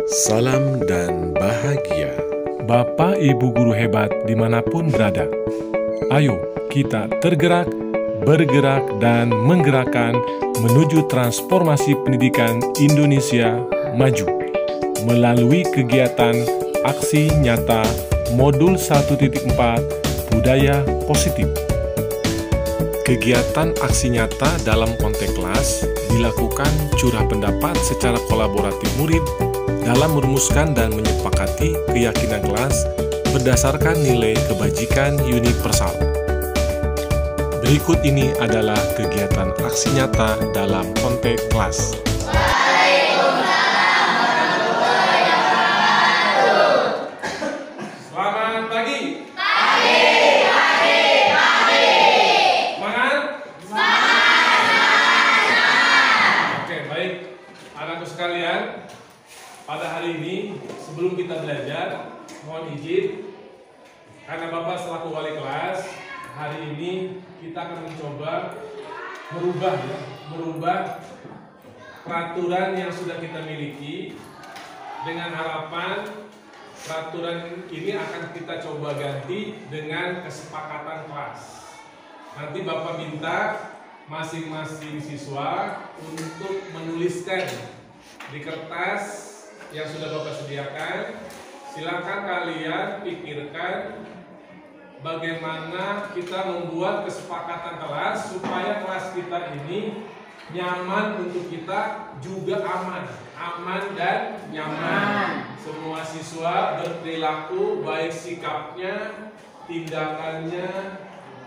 Salam dan bahagia. Bapak Ibu guru hebat dimanapun berada. Ayo kita tergerak, bergerak dan menggerakkan menuju transformasi pendidikan Indonesia maju melalui kegiatan aksi nyata modul 1.4 budaya positif. Kegiatan aksi nyata dalam konteks kelas dilakukan curah pendapat secara kolaboratif murid dalam merumuskan dan menyepakati keyakinan kelas berdasarkan nilai kebajikan universal. Berikut ini adalah kegiatan aksi nyata dalam konteks kelas. Selamat pagi. Anakku sekalian, pada hari ini sebelum kita belajar, mohon izin karena Bapak selaku wali kelas, hari ini kita akan mencoba merubah peraturan yang sudah kita miliki dengan harapan peraturan ini akan kita coba ganti dengan kesepakatan kelas. Nanti Bapak minta masing-masing siswa untuk menuliskan di kertas yang sudah Bapak sediakan. Silakan kalian pikirkan bagaimana kita membuat kesepakatan kelas supaya kelas kita ini nyaman untuk kita, juga aman dan nyaman. Semua siswa berperilaku baik sikapnya, tindakannya,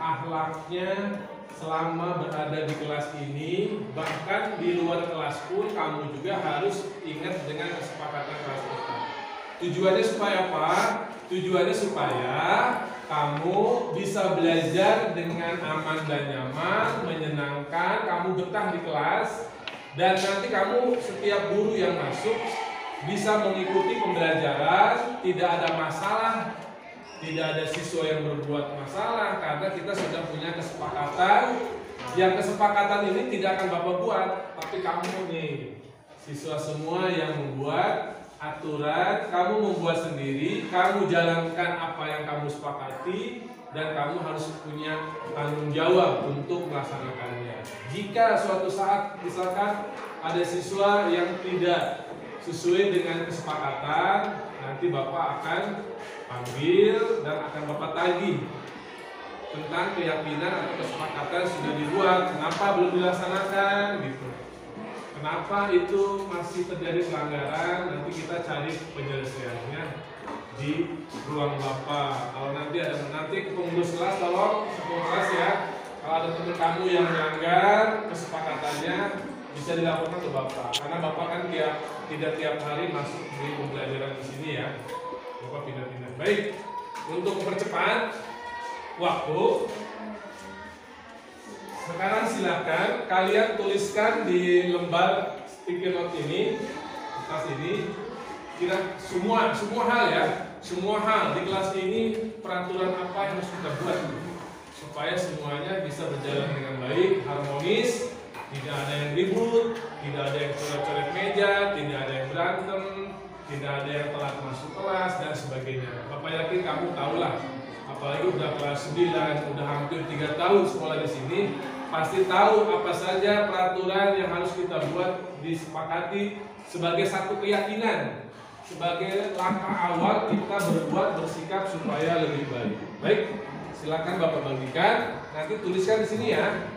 akhlaknya selama berada di kelas ini, bahkan di luar kelas pun kamu juga harus ingat dengan kesepakatan kelas kita. Tujuannya supaya apa? Tujuannya supaya kamu bisa belajar dengan aman dan nyaman, menyenangkan, kamu betah di kelas, dan nanti kamu setiap guru yang masuk bisa mengikuti pembelajaran, tidak ada masalah. Tidak ada siswa yang berbuat masalah karena kita sudah punya kesepakatan. Yang kesepakatan ini tidak akan Bapak buat, tapi kamu nih, siswa semua yang membuat aturan, kamu membuat sendiri, kamu jalankan apa yang kamu sepakati, dan kamu harus punya tanggung jawab untuk melaksanakannya. Jika suatu saat misalkan ada siswa yang tidak sesuai dengan kesepakatan, nanti Bapak akan panggil dan akan Bapak tagih tentang keyakinan atau kesepakatan sudah dibuat, kenapa belum dilaksanakan gitu. Kenapa itu masih terjadi pelanggaran, nanti kita cari penyelesaiannya di ruang Bapak. Kalau nanti ke pengurus kelas, tolong kelas ya. Kalau ada teman kamu yang melanggar kesepakatannya, bisa dilaporkan ke Bapak, karena Bapak kan tidak tiap hari masuk di pembelajaran di sini ya. Bapak pindah-pindah. Baik, untuk mempercepat waktu, sekarang silakan kalian tuliskan di lembar sticky note ini, kertas ini, kira semua hal ya, semua hal di kelas ini peraturan apa yang harus kita buat supaya semuanya bisa berjalan dengan baik, harmonis. Tidak ada yang ribut, tidak ada yang coret-coret meja, tidak ada yang berantem, tidak ada yang telat masuk kelas, dan sebagainya. Bapak yakin kamu tahulah, apalagi udah kelas 9, udah hampir 3 tahun sekolah di sini, pasti tahu apa saja peraturan yang harus kita buat, disepakati sebagai satu keyakinan, sebagai langkah awal kita bersikap supaya lebih baik. Baik, silakan Bapak bagikan, nanti tuliskan di sini ya.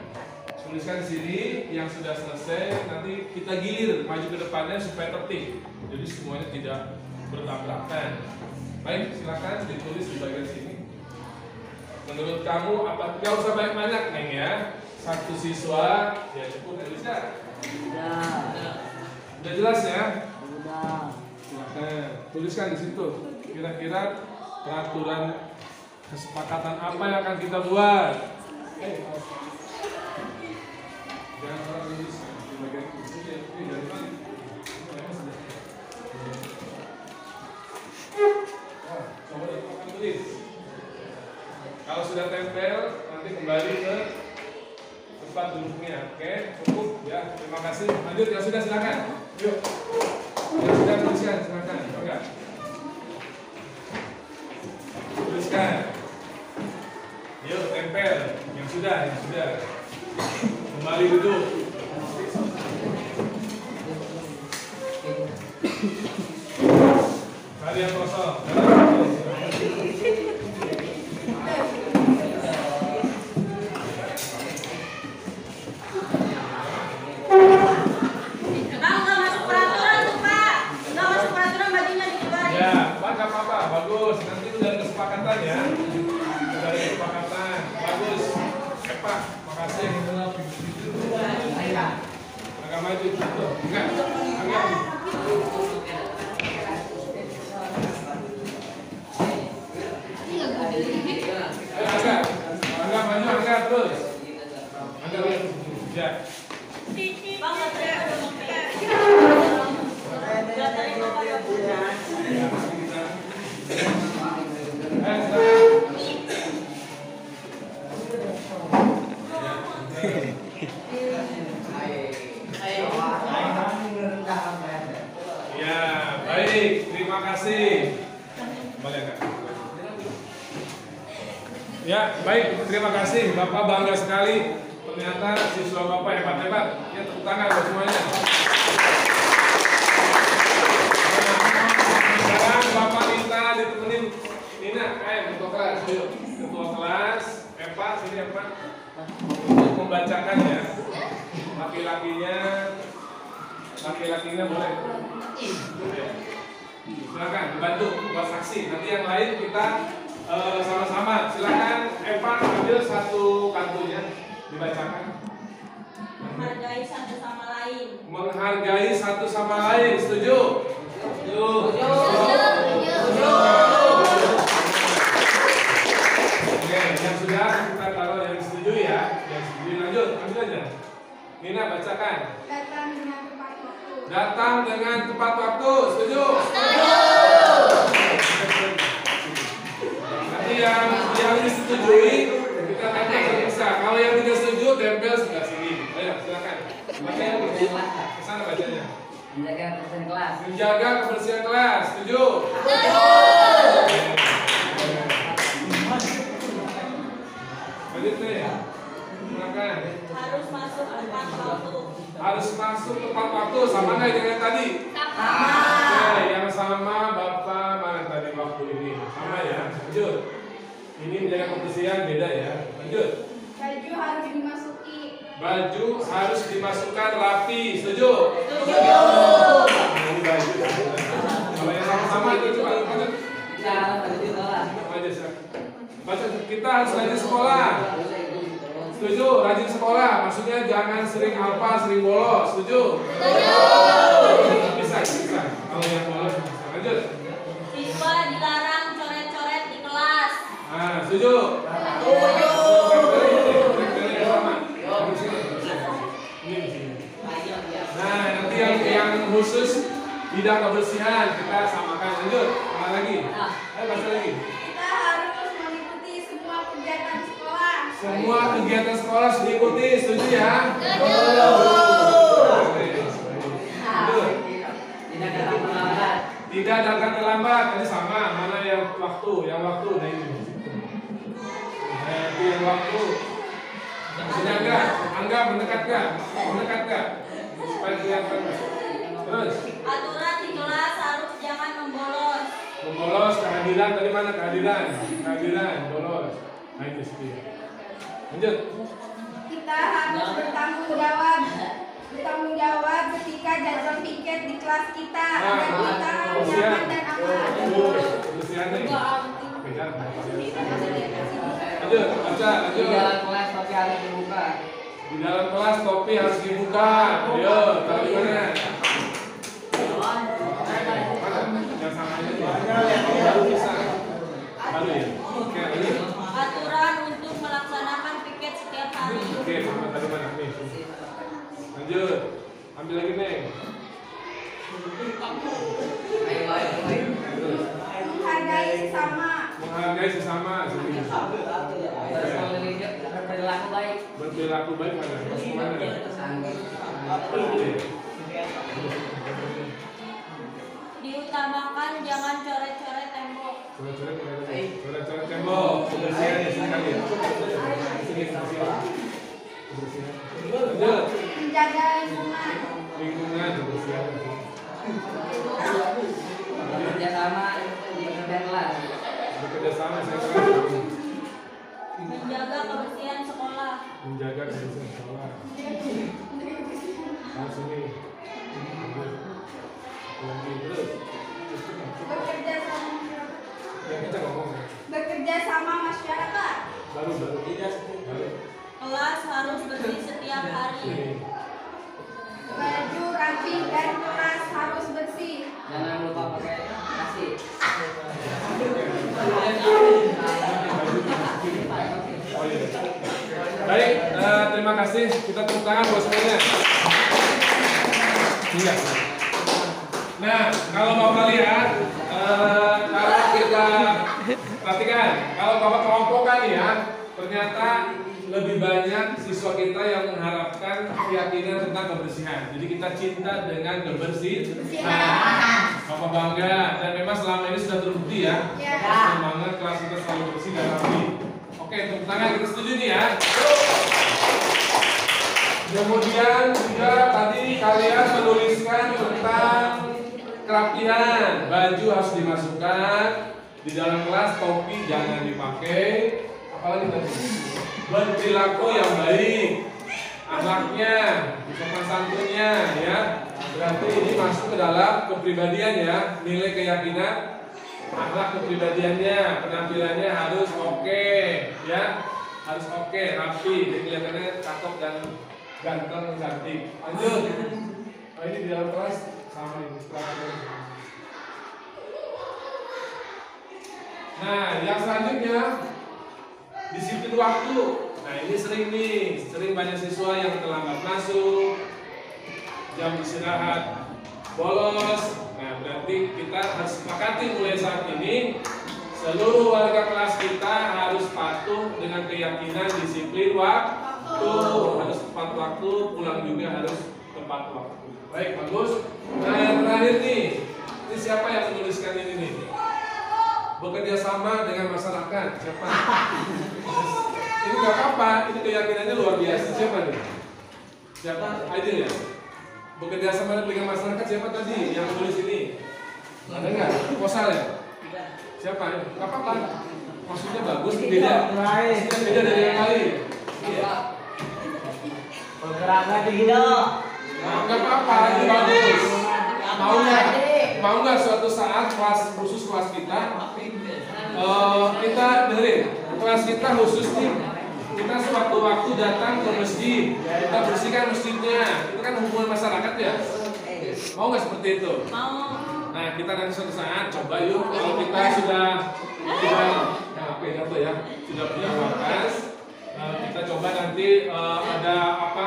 Tuliskan di sini yang sudah selesai, nanti kita gilir maju ke depannya supaya tertib. Jadi semuanya tidak bertabrakan. Baik, silakan ditulis di bagian sini. Menurut kamu apa? Gak usah banyak-banyak Neng ya. Satu siswa, ya cukup bisa. Udah jelas ya? Udah. Silakan tuliskan di situ. Kira-kira peraturan kesepakatan apa yang akan kita buat? Jangan orang Indonesia di bagian ini dari mana? Coba dipakai tulis. Kalau sudah tempel, nanti kembali ke tempat duduknya. Oke, cukup ya. Terima kasih. Lanjut, yang sudah silakan. Yuk. Yang sudah tuliskan silakan. Cari yang kosong. Bagus, nanti udah ada kesepakatan ya. Udah ada kesepakatan. Bagus. Pak, makasih. Agak maju. Enggak. Agak. Agak maju, agak terus. Agak lihat. Ya. Ya, baik, terima kasih. Boleh Kak? Ya, baik, terima kasih. Bapak bangga sekali. Ternyata siswa Bapak hebat-hebat. Ya, tepuk tangan buat semuanya. Sekarang Bapak minta ditemenin Nina, ketua kelas, yuk. Ketua kelas, Epa, sini Epa. Untuk membacakan ya. Laki-lakinya boleh. Silakan dibantu buat saksi. Nanti yang lain kita sama-sama. Silakan Eva ambil satu kartunya dibacakan. Menghargai satu sama lain. Menghargai satu sama lain. Setuju? Setuju. Oke, yang sudah kita taruh yang setuju ya. Yang setuju lanjut, ambil aja. Nina bacakan. Datang dengan tepat waktu. Setuju? Setuju. Nanti yang disetujui kita tempel terpisah. Kalau yang tidak setuju tempel sebelah sini. Ayo silakan. Bacanya ke sana bacanya. Menjaga kebersihan kelas. Menjaga kebersihan kelas. Setuju? Setuju. Lanjut nih. Silakan. Harus masuk tepat waktu. Harus masuk tepat waktu. Sama nggak dengan yang tadi? Sama. Oke, yang sama Bapak mana tadi waktu ini? Sama ya. Lanjut. Ini menjaga kebersihan beda ya. Lanjut. Baju harus dimasuki. Baju harus dimasukkan rapi. Setuju? Setuju. Nah, ini baju. Kalau yang sama-sama itu coba lanjut. Baca, kita harus rajin sekolah. Setuju? Rajin sekolah. Maksudnya jangan sering apa, sering bolos. Setuju? Setuju. Bisa. Kalau yang bolos bisa. Lanjut. Siswa dilarang coret-coret di kelas. Nah, setuju? Setuju. Nah, nanti yang khusus bidang kebersihan kita samakan. Lanjut. Mana lagi? Ayo baca lagi. Kita harus mengikuti semua kegiatan sekolah. Semua kegiatan sekolah harus diikuti. Setuju ya? Setuju. Tidak datang terlambat. Tadi sama. Mana yang waktu? Yang waktu. Nah ini. Nah, itu yang waktu. Sudah enggak? Angga mendekat enggak? Mendekat enggak? Supaya kelihatan. Terus. Aturan di kelas harus jangan membolos. Membolos, kehadiran. Tadi mana kehadiran? Kehadiran, bolos. Nah itu sih. Lanjut. Kita harus bertanggung jawab ketika jadwal piket di kelas kita agar kita nyaman dan aman. Kebersihan nih. Lanjut, baca, lanjut. Di dalam kelas topi harus dibuka. Di dalam kelas topi harus dibuka. Ayo, taruh di mana? Yang sama ini baru bisa. Baru ya. Oke, lanjut. Aturan untuk melaksanakan piket setiap hari. Oke, sama tadi mana nih? Lanjut. Ambil lagi nih. Menghargai sesama. Menghargai sesama. Berperilaku baik. Berperilaku baik mana? Mana? Diutamakan jangan coret-coret tembok. Coret-coret tembok. Kebersihan ya, silakan ya. Sini. Lanjut. Menjaga lingkungan. Lingkungan kebersihan. Bekerja sama saya keras. Menjaga kebersihan sekolah. Menjaga kebersihan sekolah. Harus ini. Lagi terus. Bekerja sama Ya kita ngomong. bekerja sama masyarakat. Baru. Kelas harus bersih setiap hari. Ini. Baju rapi dan kelas harus bersih. Jangan lupa pakai nasi. Oh iya. Baik, terima kasih. Kita tepuk tangan buat semuanya. Iya. Nah, kalau Bapak lihat, kalau kita perhatikan, kalau Bapak kelompokkan ya, ternyata lebih banyak siswa kita yang mengharapkan keyakinan tentang kebersihan. Jadi kita cinta dengan kebersihan. Bapak bangga dan memang selama ini sudah terbukti ya. Semangat kelas kita selalu bersih dan rapi. Oke, tepuk tangan, kita setuju nih ya. Kemudian juga tadi kalian menuliskan tentang kerapihan. Baju harus dimasukkan di dalam kelas, topi jangan dipakai. Apalagi tadi berperilaku yang baik, akhlaknya, sopan santunnya ya. Berarti ini masuk ke dalam kepribadian ya, nilai keyakinan, akhlak kepribadiannya, penampilannya harus oke, ya, harus oke, rapi, jadi kelihatannya cakep dan ganteng, cantik. Lanjut. Oh, ini di dalam kelas sama ini. Nah, yang selanjutnya disiplin waktu. Nah, ini sering banyak siswa yang terlambat masuk, jam istirahat bolos. Nah, berarti kita harus sepakati mulai saat ini seluruh warga kelas kita harus patuh dengan keyakinan disiplin waktu, harus tepat waktu, pulang juga harus tepat waktu. Baik, bagus. Nah, yang terakhir nih, ini siapa yang menuliskan ini nih? Bekerja sama dengan masyarakat. Siapa? Ini nggak apa-apa, ini keyakinannya luar biasa. Siapa nih? Siapa? Aidil ya? Bekerja sama dengan masyarakat. Siapa tadi yang menulis ini? Ada nggak? Proposal ya? Siapa? Nggak apa-apa. Maksudnya bagus, beda. Maksudnya beda dari yang lain. Iya. Pergerakan hidup. Nah, nggak apa-apa, ini bagus. Mau nggak suatu saat kelas khusus kelas kita dengerin, kelas kita khusus nih, kita sewaktu-waktu datang ke masjid, kita bersihkan masjidnya, itu kan hubungan masyarakat ya. Mau nggak seperti itu? Mau. Nah, kita nanti suatu saat coba yuk, kalau kita sudah punya wakas, kita coba nanti ada apa?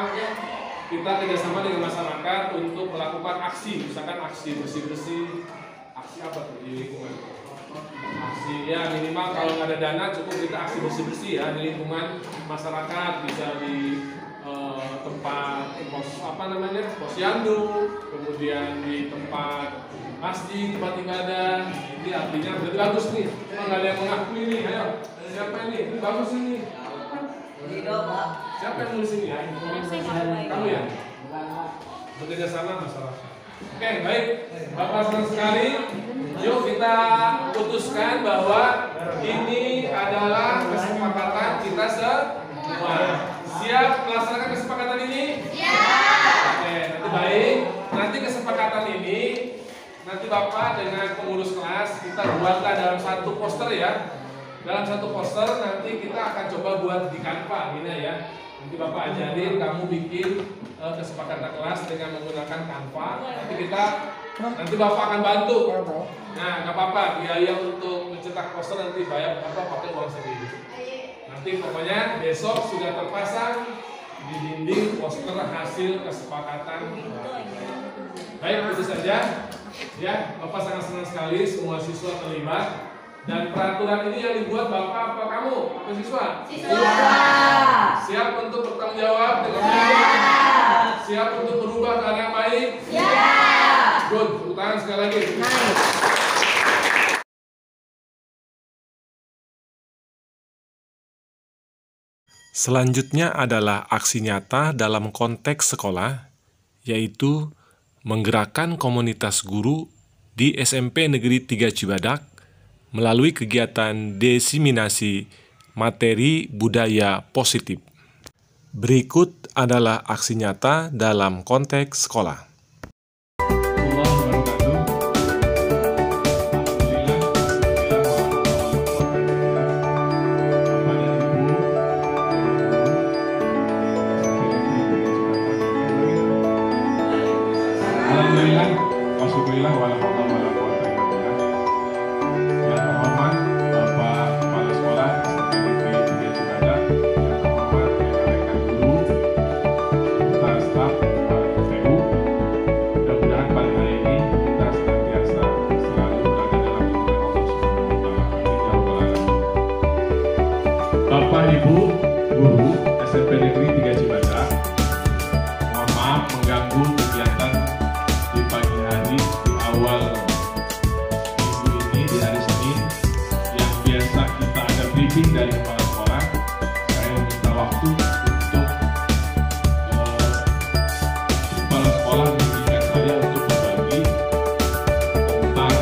Kita kerjasama dengan masyarakat untuk melakukan aksi, misalkan aksi bersih-bersih, aksi apa tuh di lingkungan? Aksi ya minimal kalau nggak ada dana cukup kita aksi bersih-bersih ya di lingkungan masyarakat, bisa di tempat posyandu, kemudian di tempat masjid, tempat ibadah. Ini artinya berarti bagus nih. Nggak ada yang mengakui nih, ayo siapa ini? Ini bagus ini. Siapa yang nulis ini ya? Kamu ya? Bekerja sama masyarakat. Oke, baik. Bapak senang sekali. Yuk kita putuskan bahwa ini adalah kesepakatan kita semua. Siap melaksanakan kesepakatan ini? Ya. Oke, nanti baik. Nanti kesepakatan ini nanti Bapak dengan pengurus kelas kita buatlah dalam satu poster ya. Dalam satu poster nanti kita akan coba buat di Canva ini ya. Nanti Bapak ajarin kamu bikin kesepakatan kelas dengan menggunakan Canva. Nanti Bapak akan bantu. Nah, nggak apa-apa, biaya untuk mencetak poster nanti bayar Bapak pakai uang sendiri. Nanti pokoknya besok sudah terpasang di dinding poster hasil kesepakatan. Baik, itu saja. Ya, Bapak sangat senang sekali semua siswa terlibat. Dan peraturan ini yang dibuat Bapak apa kamu? Apa siswa? Siswa. Siap untuk bertanggung jawab dengan siap untuk berubah ke arah yang baik? Ya. Good, tepuk tangan sekali lagi. Selanjutnya adalah aksi nyata dalam konteks sekolah, yaitu menggerakkan komunitas guru di SMP Negeri 3 Cibadak melalui kegiatan diseminasi materi budaya positif. Berikut adalah aksi nyata dalam konteks sekolah. Alhamdulillah, wasyukurillah, walhamdulillah, walhamdulillah. Yang terhormat Bapak Kepala Sekolah SMP Negeri 3 Cibadak, yang terhormat rekan-rekan guru, serta staf PU. Mudah-mudahan pada hari ini kita senantiasa selalu berada dalam lindungan Allah Subhanahu wa Ta'ala. Amin ya rabbal alamin. Bapak Ibu guru SMP Negeri 3 Cibadak, mohon maaf mengganggu kegiatan di pagi hari di awal minggu ini, di hari Senin yang biasa kita ada briefing dari kepala sekolah. Saya meminta waktu untuk kepala sekolah mengizinkan saya untuk berbagi tentang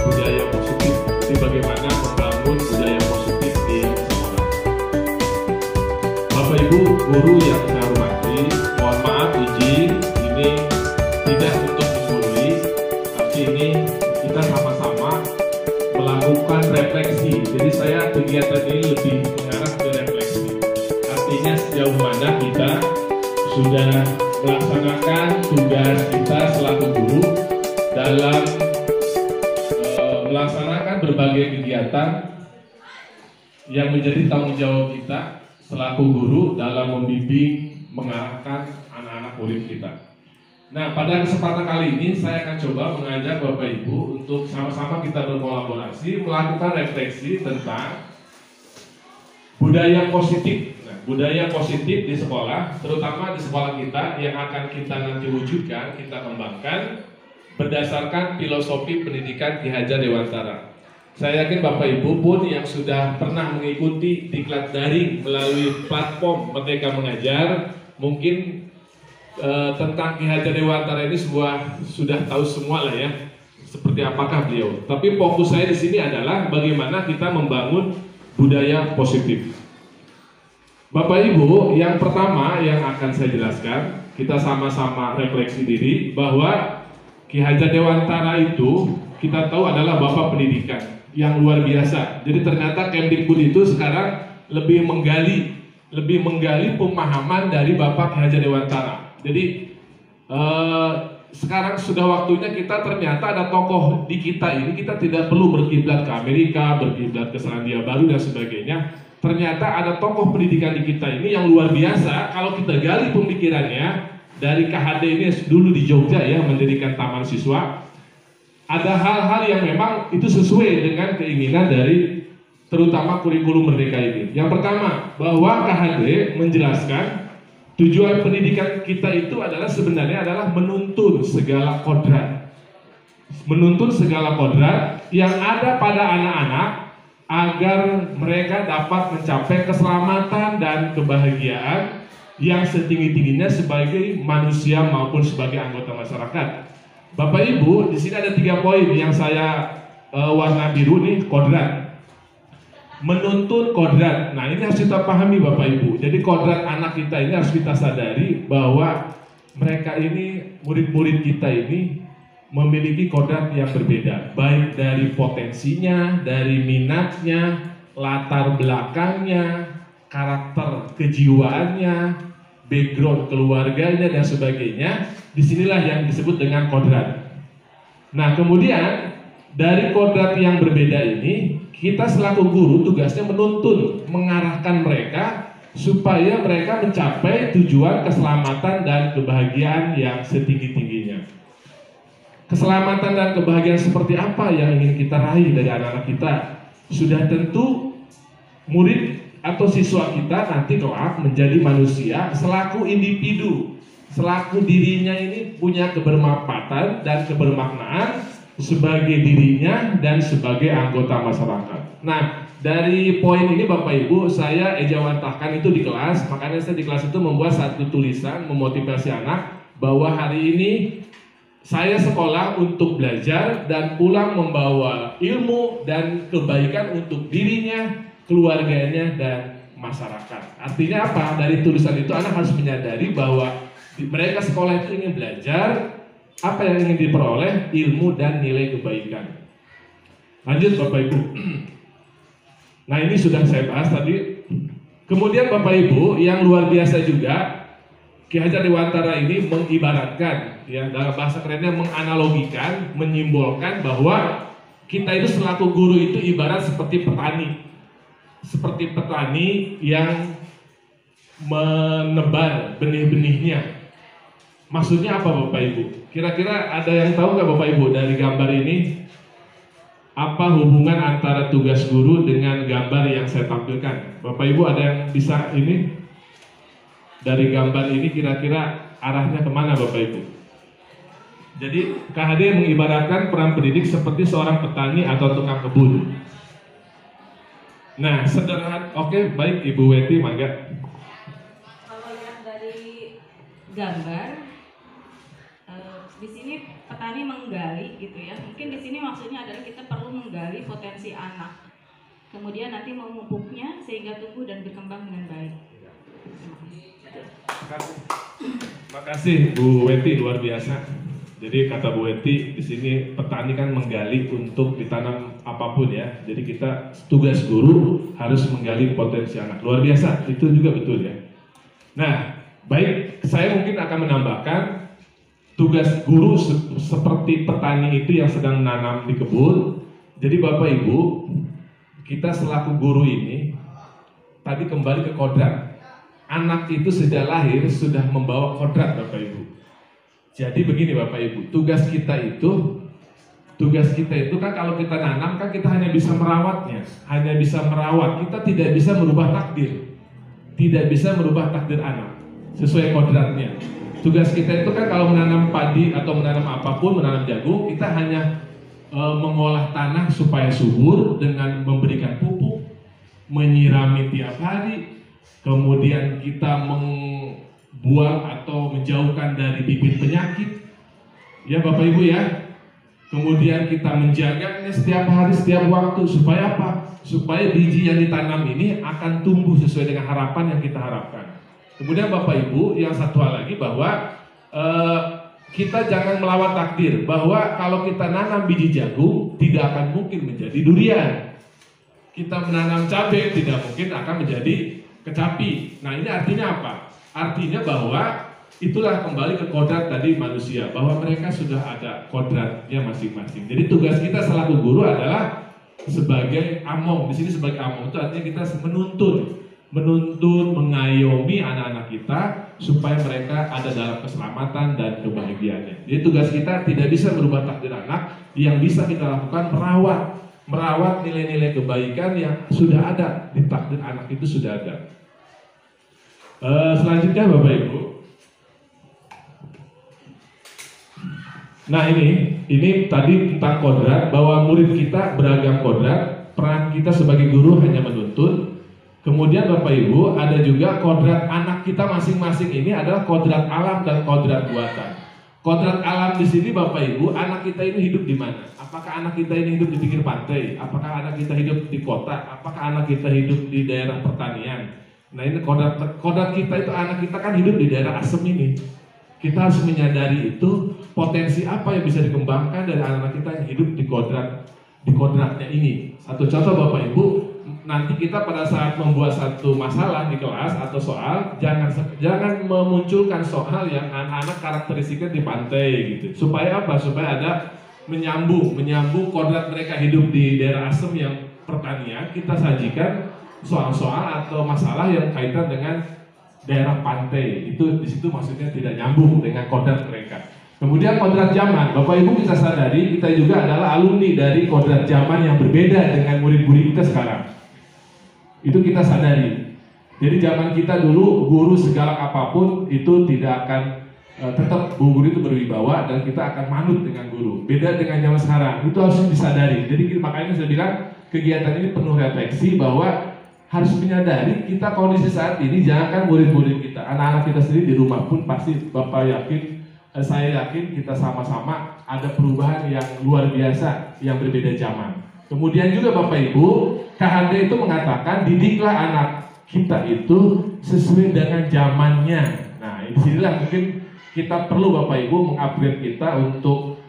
budaya positif, jadi bagaimana membangun budaya positif di sekolah. Bapak Ibu guru yang saya hormati, mohon maaf izin ini tidak untuk menggurui, tapi ini kita sama-sama melakukan refleksi. Jadi saya kegiatan ini lebih mengarah ke refleksi. Artinya sejauh mana kita sudah melaksanakan tugas kita selaku guru dalam melaksanakan berbagai kegiatan yang menjadi tanggung jawab kita selaku guru dalam membimbing, mengarahkan anak-anak murid kita. Nah, pada kesempatan kali ini saya akan coba mengajak Bapak Ibu untuk sama-sama kita berkolaborasi melakukan refleksi tentang budaya positif. Nah, budaya positif di sekolah, terutama di sekolah kita yang akan kita nanti wujudkan, kita kembangkan berdasarkan filosofi pendidikan Ki Hajar Dewantara. Saya yakin Bapak Ibu pun yang sudah pernah mengikuti diklat daring melalui platform Merdeka Mengajar, mungkin tentang Ki Hajar Dewantara ini sudah tahu semua lah ya, seperti apakah beliau. Tapi fokus saya di sini adalah bagaimana kita membangun budaya positif. Bapak Ibu, yang pertama yang akan saya jelaskan, kita sama-sama refleksi diri bahwa Ki Hajar Dewantara itu kita tahu adalah Bapak Pendidikan yang luar biasa. Jadi ternyata Kemdikbud itu sekarang lebih menggali pemahaman dari Bapak Ki Hajar Dewantara. Jadi sekarang sudah waktunya kita ternyata ada tokoh di kita ini, kita tidak perlu berkiblat ke Amerika, berkiblat ke Selandia Baru dan sebagainya. Ternyata ada tokoh pendidikan di kita ini yang luar biasa. Kalau kita gali pemikirannya dari KHD ini dulu di Jogja ya, mendirikan taman siswa, ada hal-hal yang memang itu sesuai dengan keinginan dari terutama kurikulum Merdeka ini. Yang pertama, bahwa KHD menjelaskan tujuan pendidikan kita itu adalah sebenarnya adalah menuntun segala kodrat. Menuntun segala kodrat yang ada pada anak-anak agar mereka dapat mencapai keselamatan dan kebahagiaan yang setinggi-tingginya sebagai manusia maupun sebagai anggota masyarakat. Bapak Ibu, di sini ada 3 poin yang saya warna biru nih, kodrat. Menuntun kodrat. Nah, ini harus kita pahami Bapak Ibu. Jadi kodrat anak kita ini harus kita sadari bahwa mereka ini, murid-murid kita ini memiliki kodrat yang berbeda, baik dari potensinya, dari minatnya, latar belakangnya, karakter kejiwaannya, background keluarganya dan sebagainya. Disinilah yang disebut dengan kodrat. Nah, kemudian dari kodrat yang berbeda ini, kita selaku guru tugasnya menuntun, mengarahkan mereka supaya mereka mencapai tujuan keselamatan dan kebahagiaan yang setinggi-tingginya. Keselamatan dan kebahagiaan seperti apa yang ingin kita raih dari anak-anak kita? Sudah tentu murid atau siswa kita nanti kelak menjadi manusia selaku individu, selaku dirinya ini punya kebermanfaatan dan kebermaknaan sebagai dirinya dan sebagai anggota masyarakat. Nah, dari poin ini Bapak Ibu saya ejawantahkan itu di kelas, makanya saya di kelas itu membuat satu tulisan memotivasi anak bahwa hari ini saya sekolah untuk belajar dan pulang membawa ilmu dan kebaikan untuk dirinya, keluarganya, dan masyarakat. Artinya apa? Dari tulisan itu anak harus menyadari bahwa mereka sekolah itu ingin belajar, apa yang ingin diperoleh? Ilmu dan nilai kebaikan. Lanjut Bapak Ibu. Nah ini sudah saya bahas tadi. Kemudian Bapak Ibu yang luar biasa juga, Ki Hajar Dewantara ini mengibaratkan, ya dalam bahasa kerennya menganalogikan, menyimbolkan bahwa kita itu selaku guru itu ibarat seperti petani yang menebar benih-benihnya. Maksudnya apa Bapak Ibu? Kira-kira ada yang tahu nggak Bapak Ibu dari gambar ini? Apa hubungan antara tugas guru dengan gambar yang saya tampilkan? Bapak Ibu ada yang bisa ini? Dari gambar ini kira-kira arahnya kemana Bapak Ibu? Jadi KHD mengibaratkan peran pendidik seperti seorang petani atau tukang kebun. Nah sederhana, oke, baik Ibu Weti, mangga. Kalau lihat dari gambar, di sini petani menggali gitu ya. Mungkin di sini maksudnya adalah kita perlu menggali potensi anak, kemudian nanti memupuknya sehingga tumbuh dan berkembang dengan baik. Makasih Bu Weti, luar biasa. Jadi kata Bu Weti di sini petani kan menggali untuk ditanam apapun ya. Jadi kita tugas guru harus menggali potensi anak. Luar biasa, itu juga betul ya. Nah, baik, saya mungkin akan menambahkan tugas guru seperti petani itu yang sedang menanam di kebun. Jadi Bapak Ibu, kita selaku guru ini tadi kembali ke kodrat. Anak itu sejak lahir sudah membawa kodrat Bapak Ibu. Jadi begini Bapak Ibu, tugas kita itu kan kalau kita nanam kan kita hanya bisa merawatnya, kita tidak bisa merubah takdir, anak sesuai kodratnya. Tugas kita itu kan kalau menanam padi atau menanam apapun, menanam jagung, kita hanya mengolah tanah supaya subur dengan memberikan pupuk, menyirami tiap hari. Kemudian kita membuang atau menjauhkan dari bibit penyakit, ya Bapak Ibu ya. Kemudian kita menjaganya setiap hari, setiap waktu, supaya apa? Supaya biji yang ditanam ini akan tumbuh sesuai dengan harapan yang kita harapkan. Kemudian Bapak Ibu, yang satu hal lagi bahwa kita jangan melawan takdir, bahwa kalau kita nanam biji jagung tidak akan mungkin menjadi durian. Kita menanam cabai tidak mungkin akan menjadi kecapi. Nah ini artinya apa? Artinya bahwa itulah kembali ke kodrat tadi manusia, bahwa mereka sudah ada kodratnya masing-masing. Jadi tugas kita selaku guru adalah sebagai among. Di sini sebagai among itu artinya kita menuntun, mengayomi anak-anak kita supaya mereka ada dalam keselamatan dan kebahagiaannya. Jadi tugas kita tidak bisa merubah takdir anak, yang bisa kita lakukan merawat nilai-nilai kebaikan yang sudah ada di takdir anak itu sudah ada. Selanjutnya Bapak Ibu. Nah ini tadi tentang kodrat, bahwa murid kita beragam kodrat, peran kita sebagai guru hanya menuntun. Kemudian Bapak Ibu ada juga kodrat anak kita masing-masing, ini adalah kodrat alam dan kodrat buatan. Kodrat alam di sini Bapak Ibu, anak kita ini hidup di mana? Apakah anak kita ini hidup di pinggir pantai? Apakah anak kita hidup di kota? Apakah anak kita hidup di daerah pertanian? Nah ini kodrat kita itu, anak kita kan hidup di daerah asem ini. Kita harus menyadari itu potensi apa yang bisa dikembangkan dari anak-anak kita yang hidup di kodratnya ini. Satu contoh Bapak Ibu, nanti kita pada saat membuat satu masalah di kelas atau soal, jangan memunculkan soal yang anak-anak karakteristiknya di pantai gitu. Supaya apa? Supaya ada menyambung kodrat mereka hidup di daerah asem yang pertanian, kita sajikan soal-soal atau masalah yang kaitan dengan daerah pantai. Itu di situ maksudnya tidak nyambung dengan kodrat mereka. Kemudian kodrat zaman, Bapak Ibu kita sadari, kita juga adalah alumni dari kodrat zaman yang berbeda dengan murid-murid kita sekarang. Itu kita sadari. Jadi zaman kita dulu guru segala apapun itu tidak akan tetap guru itu berwibawa dan kita akan manut dengan guru. Beda dengan zaman sekarang, itu harus disadari. Jadi makanya saya bilang kegiatan ini penuh refleksi bahwa harus menyadari kita kondisi saat ini, jangankan murid-murid kita, anak-anak kita sendiri di rumah pun pasti Bapak yakin saya yakin kita sama-sama ada perubahan yang luar biasa, yang berbeda zaman. Kemudian juga Bapak Ibu, KHD itu mengatakan didiklah anak kita itu sesuai dengan zamannya. Nah, disinilah mungkin kita perlu Bapak Ibu mengupgrade kita untuk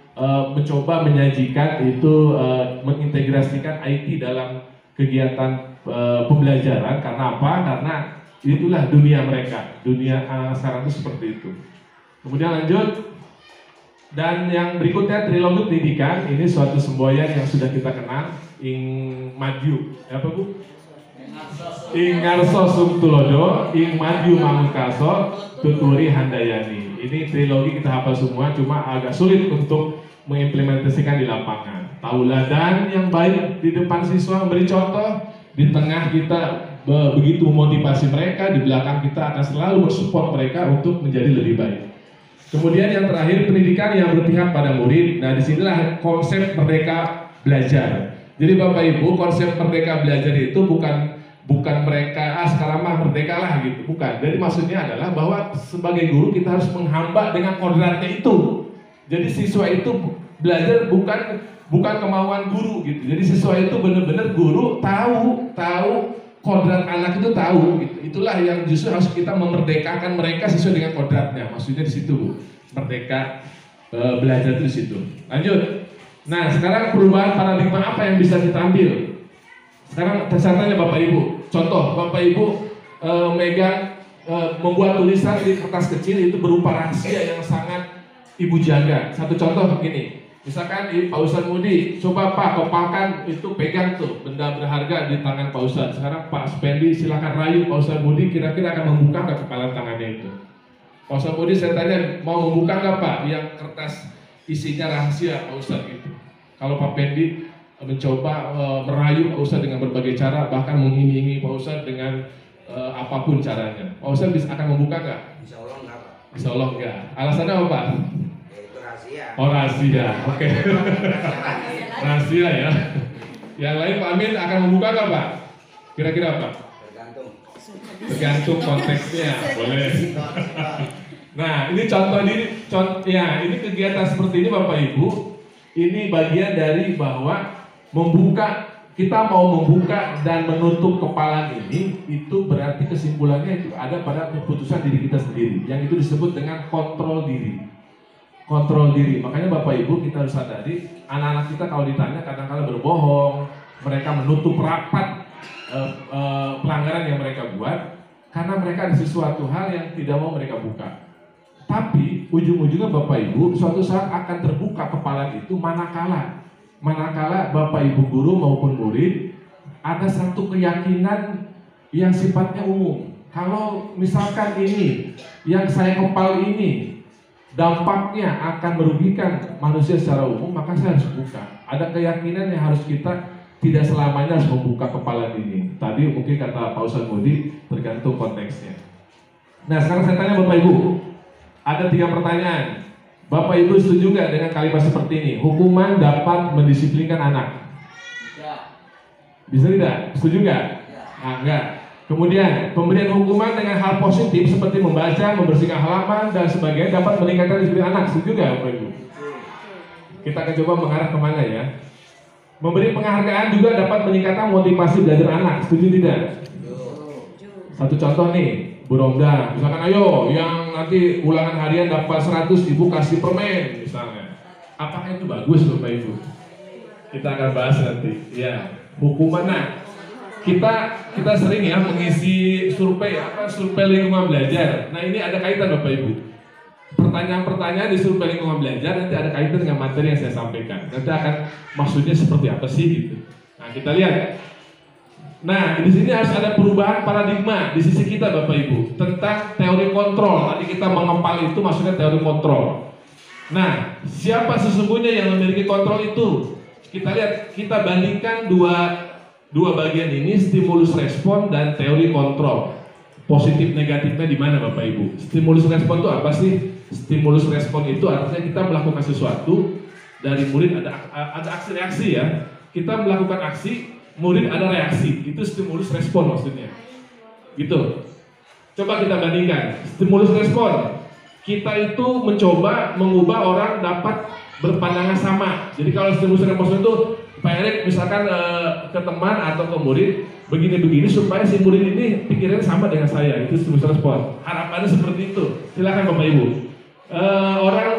mencoba menyajikan itu, mengintegrasikan IT dalam kegiatan pembelajaran. Karena apa? Karena itulah dunia mereka, dunia anak sekarang itu seperti itu. Kemudian lanjut, dan yang berikutnya trilogi pendidikan. Ini suatu semboyan yang sudah kita kenal, ing maju, apa Bu? Ing ngarso sumtulodo, ing maju mangunkaso, tuturi handayani. Ini trilogi kita hafal semua, cuma agak sulit untuk mengimplementasikan di lapangan. Tauladan yang baik di depan siswa, memberi contoh, di tengah kita begitu memotivasi mereka, di belakang kita akan selalu mensupport mereka untuk menjadi lebih baik. Kemudian yang terakhir, pendidikan yang berpihak pada murid. Nah, disinilah konsep merdeka belajar. Jadi Bapak Ibu, konsep merdeka belajar itu bukan mereka sekarang mah merdeka lah gitu, bukan. Jadi maksudnya adalah bahwa sebagai guru kita harus menghamba dengan kodratnya itu. Jadi siswa itu belajar bukan kemauan guru gitu. Jadi siswa itu benar-benar guru tahu kodrat anak itu tahu gitu. Itulah yang justru harus kita memerdekakan mereka sesuai dengan kodratnya. Maksudnya di situ Bu, merdeka belajar itu di situ. Lanjut. Nah, sekarang perubahan paradigma apa yang bisa kita ambil? Sekarang saya tanya Bapak Ibu. Contoh, Bapak Ibu membuat tulisan di kertas kecil itu berupa rahasia yang sangat Ibu jaga. Satu contoh begini. Misalkan Pak Ustadz Mudi, coba Pak kopalkan itu, pegang tuh benda berharga di tangan Pak Ustadz. Sekarang Pak Spendi silakan rayu Pak Ustadz Mudi, kira-kira akan membuka nggak kepala tangannya itu? Pak Ustadz Mudi saya tanya, mau membuka nggak Pak yang kertas isinya rahasia Pak Ustadz gitu? Kalau Pak Pendi mencoba merayu Pak Ustadz dengan berbagai cara, bahkan mengiming-imingi Pak Ustadz dengan apapun caranya, Pak Ustadz akan membuka nggak? Insya Allah enggak Pak. Insya Allah enggak. Alasannya apa Pak? Rahasia. Oh rahasia, oke. Rahasia ya. Yang lain Pak Amin akan membuka nggak Pak? Kira-kira Pak? Tergantung konteksnya, boleh. Nah ini contoh ini kegiatan seperti ini Bapak Ibu. Ini bagian dari bahwa kita mau membuka dan menutup kepala ini, itu berarti kesimpulannya itu ada pada keputusan diri kita sendiri. Yang itu disebut dengan kontrol diri. Kontrol diri. Makanya Bapak Ibu kita harus sadari, anak-anak kita kalau ditanya kadang-kadang berbohong, mereka menutup rapat pelanggaran yang mereka buat karena mereka ada sesuatu hal yang tidak mau mereka buka. Tapi ujung-ujungnya Bapak Ibu suatu saat akan terbuka kepala itu manakala Bapak Ibu guru maupun murid ada satu keyakinan yang sifatnya umum. Kalau misalkan ini yang saya kepal ini dampaknya akan merugikan manusia secara umum, maka saya harus buka. Ada keyakinan yang harus kita tidak selamanya harus membuka kepala ini. Tadi mungkin kata Pak Ustadz Mudi, tergantung konteksnya. Nah sekarang saya tanya Bapak Ibu, ada 3 pertanyaan. Bapak Ibu setuju nggak dengan kalimat seperti ini? Hukuman dapat mendisiplinkan anak. Ya. Bisa tidak? Setuju nggak? Ya. Nah, enggak. Kemudian, pemberian hukuman dengan hal positif seperti membaca, membersihkan halaman, dan sebagainya dapat meningkatkan disiplin anak. Setuju nggak, Bapak Ibu? Kita akan coba mengarah kemana ya. Memberi penghargaan juga dapat meningkatkan motivasi belajar anak. Setuju tidak? Satu contoh nih, Bu Romda. Misalkan, ayo, yang nanti ulangan harian dapat 100, Ibu kasih permen, misalnya. Apakah itu bagus, Bapak Ibu? Kita akan bahas nanti. Ya, hukuman. Nah, kita sering ya mengisi survei lingkungan belajar. Nah ini ada kaitan Bapak Ibu. Pertanyaan-pertanyaan di survei lingkungan belajar nanti ada kaitan dengan materi yang saya sampaikan. Nanti akan maksudnya seperti apa sih gitu. Nah kita lihat. Nah di sini harus ada perubahan paradigma di sisi kita Bapak Ibu tentang teori kontrol. Tadi kita mengempal itu maksudnya teori kontrol. Nah siapa sesungguhnya yang memiliki kontrol itu? Kita lihat, kita bandingkan dua bagian ini, stimulus respon dan teori kontrol. Positif negatifnya di mana Bapak Ibu? Stimulus respon itu apa sih? Stimulus respon itu artinya kita melakukan sesuatu, dari murid ada aksi reaksi ya. Kita melakukan aksi, murid ada reaksi. Itu stimulus respon maksudnya. Gitu. Coba kita bandingkan. Stimulus respon. kita itu mencoba mengubah orang dapat berpandangan sama. Jadi kalau stimulus respon itu Pak Erik misalkan ke teman atau ke murid begini-begini supaya si murid ini pikirannya sama dengan saya, itu stimulus respon. Harapannya seperti itu. Silakan Bapak Ibu.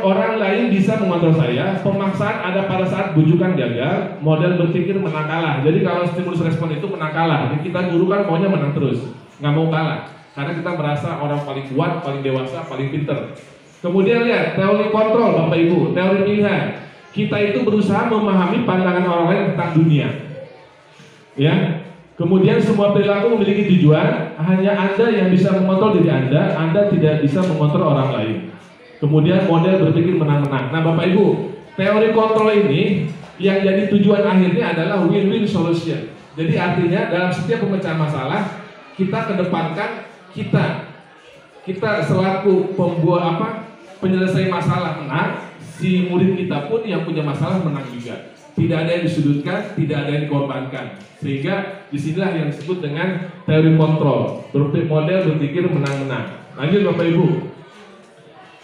Orang lain bisa mengontrol saya. Pemaksaan ada pada saat bujukan gagal, model berpikir menang kalah. Jadi kalau stimulus respon itu menang kalah. Jadi kita guru kan maunya menang terus, nggak mau kalah. Karena kita merasa orang paling kuat, paling dewasa, paling pinter. Kemudian lihat teori kontrol Bapak Ibu, teori pilihan. Kita itu berusaha memahami pandangan orang lain tentang dunia. Ya. Kemudian semua perilaku memiliki tujuan, hanya Anda yang bisa mengontrol diri Anda tidak bisa mengontrol orang lain. Kemudian model berpikir menang-menang. Nah Bapak Ibu, teori kontrol ini yang jadi tujuan akhirnya adalah win-win solution. Jadi artinya dalam setiap pemecahan masalah kita kedepankan kita selaku penyelesai masalah menang, si murid kita pun yang punya masalah menang juga. Tidak ada yang disudutkan, tidak ada yang dikorbankan. Sehingga disinilah yang disebut dengan teori kontrol, model berpikir menang-menang. Lanjut Bapak Ibu.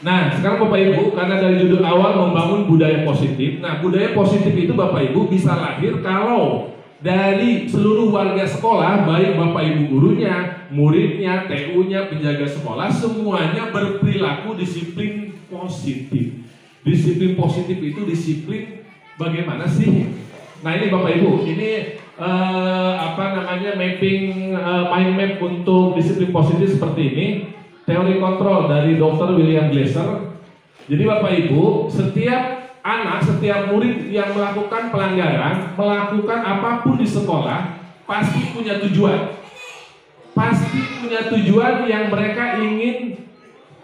Nah sekarang Bapak Ibu, karena dari judul awal membangun budaya positif. Nah budaya positif itu Bapak Ibu bisa lahir kalau dari seluruh warga sekolah, baik Bapak Ibu gurunya, muridnya, TU-nya, penjaga sekolah, semuanya berperilaku disiplin positif. Disiplin positif itu disiplin bagaimana sih? Nah ini Bapak Ibu, ini mapping mind map untuk disiplin positif seperti ini. Teori kontrol dari Dr. William Glasser. Jadi Bapak Ibu, setiap anak, setiap murid yang melakukan pelanggaran, melakukan apapun di sekolah, pasti punya tujuan. Pasti punya tujuan yang mereka ingin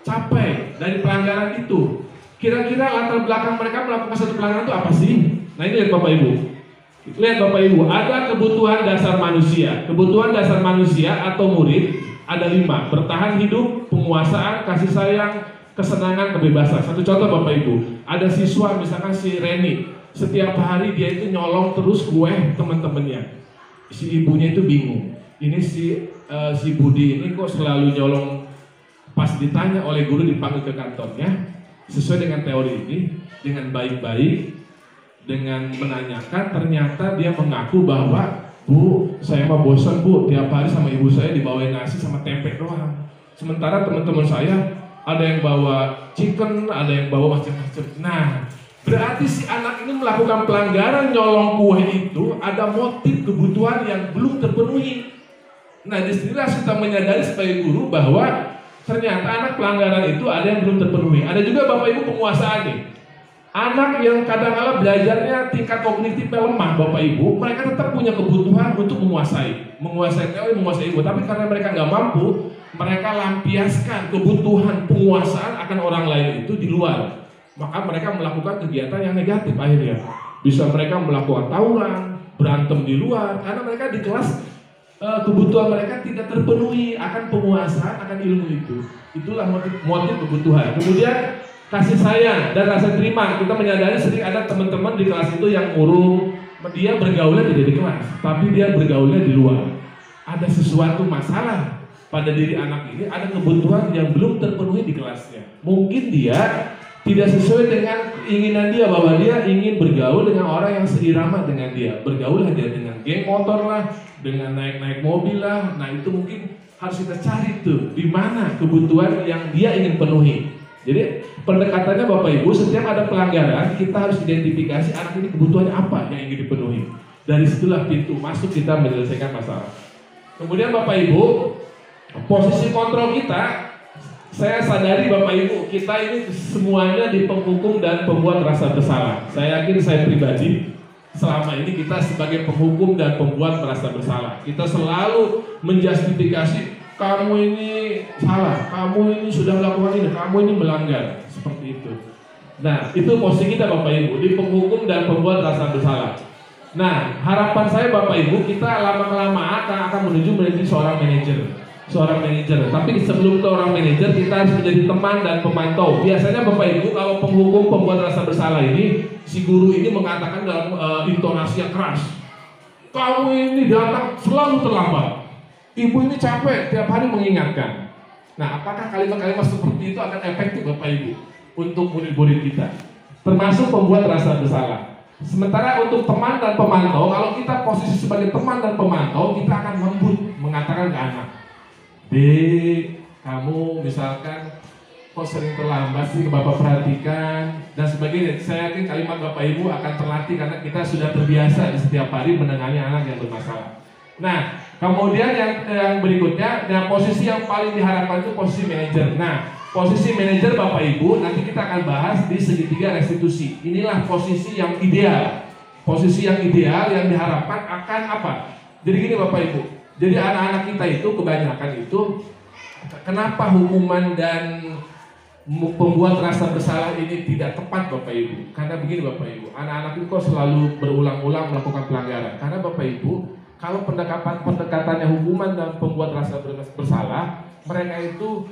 capai dari pelanggaran itu. Kira-kira latar belakang mereka melakukan satu pelanggaran itu apa sih? Nah ini lihat Bapak Ibu. Lihat Bapak Ibu, ada kebutuhan dasar manusia. Kebutuhan dasar manusia atau murid ada 5. Bertahan hidup, penguasaan, kasih sayang, kesenangan, kebebasan. Satu contoh Bapak Ibu, ada siswa misalkan si Reni, setiap hari dia itu nyolong terus kue teman-temannya. Si ibunya itu bingung. Ini si Budi ini kok selalu nyolong, pas ditanya oleh guru dipanggil ke kantornya. Sesuai dengan teori ini, dengan baik-baik, dengan menanyakan, ternyata dia mengaku bahwa Bu, saya mah bosan Bu, tiap hari sama ibu saya dibawain nasi sama tempe doang. Sementara teman-teman saya ada yang bawa chicken, ada yang bawa macam-macam. Nah, berarti si anak ini melakukan pelanggaran nyolong kue itu ada motif kebutuhan yang belum terpenuhi. Nah, disinilah kita menyadari sebagai guru bahwa ternyata anak pelanggaran itu ada yang belum terpenuhi. Ada juga Bapak Ibu penguasaan nih. Anak yang kadang-kala belajarnya tingkat kognitifnya lemah Bapak Ibu, mereka tetap punya kebutuhan untuk menguasai teori, menguasai ilmu. Tapi karena mereka nggak mampu, mereka lampiaskan kebutuhan penguasaan akan orang lain itu di luar. Maka mereka melakukan kegiatan yang negatif akhirnya. Bisa mereka melakukan tawuran, berantem di luar, karena mereka di kelas kebutuhan mereka tidak terpenuhi akan penguasaan, akan ilmu itu. Itulah motif kebutuhan. Kemudian kasih sayang dan rasa terima. Kita menyadari sering ada teman-teman di kelas itu yang murung, dia bergaulnya tidak di kelas, tapi dia bergaulnya di luar. Ada sesuatu masalah pada diri anak ini, ada kebutuhan yang belum terpenuhi di kelasnya. Mungkin dia tidak sesuai dengan keinginan dia, bahwa dia ingin bergaul dengan orang yang seirama dengan dia. Bergaul aja dengan geng motor lah, dengan naik-naik mobil lah. Nah itu mungkin harus kita cari tuh, di mana kebutuhan yang dia ingin penuhi. Jadi pendekatannya Bapak Ibu, setiap ada pelanggaran kita harus identifikasi anak ini kebutuhannya apa yang ingin dipenuhi. Dari situlah pintu masuk kita menyelesaikan masalah. Kemudian Bapak Ibu, posisi kontrol kita, saya sadari Bapak Ibu, kita ini semuanya di penghukum dan pembuat rasa bersalah. Saya yakin saya pribadi selama ini kita sebagai penghukum dan pembuat merasa bersalah. Kita selalu menjustifikasi, kamu ini salah, kamu ini sudah melakukan ini, kamu ini melanggar, seperti itu. Nah, itu posisi kita Bapak Ibu, di penghukum dan pembuat rasa bersalah. Nah, harapan saya Bapak Ibu, kita lama-kelamaan akan menuju menjadi seorang manajer. Tapi sebelum ke orang manajer, kita harus menjadi teman dan pemantau. Biasanya Bapak Ibu, kalau penghukum pembuat rasa bersalah ini, si guru ini mengatakan dalam intonasi yang keras, kamu ini datang selalu terlambat. Ibu ini capek tiap hari mengingatkan. Nah, apakah kalimat-kalimat seperti itu akan efektif Bapak Ibu untuk murid-murid kita? Termasuk membuat rasa bersalah. Sementara untuk teman dan pemantau, kalau kita posisi sebagai teman dan pemantau, kita akan lembut mengatakan ke anak, Dek, kamu misalkan kok sering terlambat sih, Bapak perhatikan dan sebagainya. Saya yakin kalimat Bapak Ibu akan terlatih karena kita sudah terbiasa di setiap hari menangani anak yang bermasalah. Nah, kemudian yang berikutnya, nah posisi yang paling diharapkan itu posisi manajer. Nah, posisi manajer Bapak Ibu nanti kita akan bahas di segitiga restitusi. Inilah posisi yang ideal. Posisi yang ideal yang diharapkan akan apa? Jadi gini Bapak Ibu. Jadi anak-anak kita itu kebanyakan itu kenapa hukuman dan pembuat rasa bersalah ini tidak tepat Bapak Ibu? Karena begini Bapak Ibu, anak-anak itu kok selalu berulang-ulang melakukan pelanggaran. Karena Bapak Ibu, kalau pendekatannya hukuman dan pembuat rasa bersalah, mereka itu